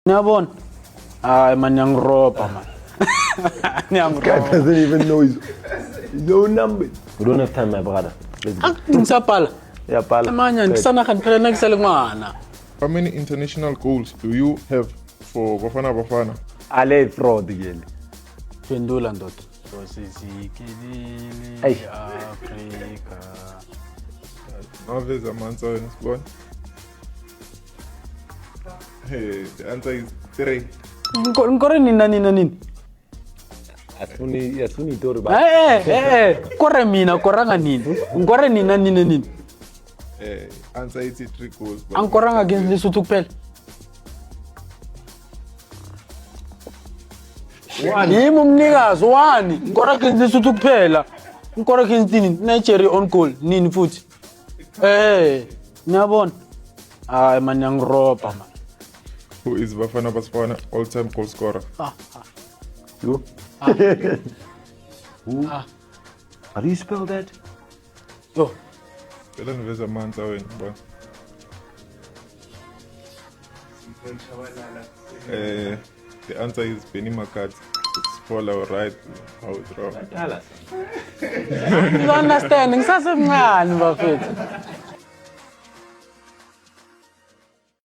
Ngiyabona. Hayi man ngiyangiroba man. Guy doesn't even know his number. We don't have time, my brother. Let's go. Ngisaphala. Yeah, pal. Manje ngisana kanti nakisele ngwana. How many international goals do you have for Bafana Bafana? Ale fraud again. Pendula ndoda. Sozizikilile Hey. Africa. Naveza Mansa and Squad. Hey, the answer is 3. Ngore nini? Asuni itori ba. Kore mina koranga nini? Ngore nini? Answer is 3 goals. Ankoranga against Lesotho kuphela. Yimi umnikazi wani? Ngora against Lesotho kuphela. Ngora against Nigeria on goal nini futhi? Ngiyabona. Hayi man ngiyangiroba man. Who is Bafana Bafana all-time goal scorer? You? Who? How do you spell that? Yo. Tell Naveza Mansa when. The answer is Benny McCarthy. It's follow right. How it's wrong. Tell us. You understand? Ngisasemncane bafethu.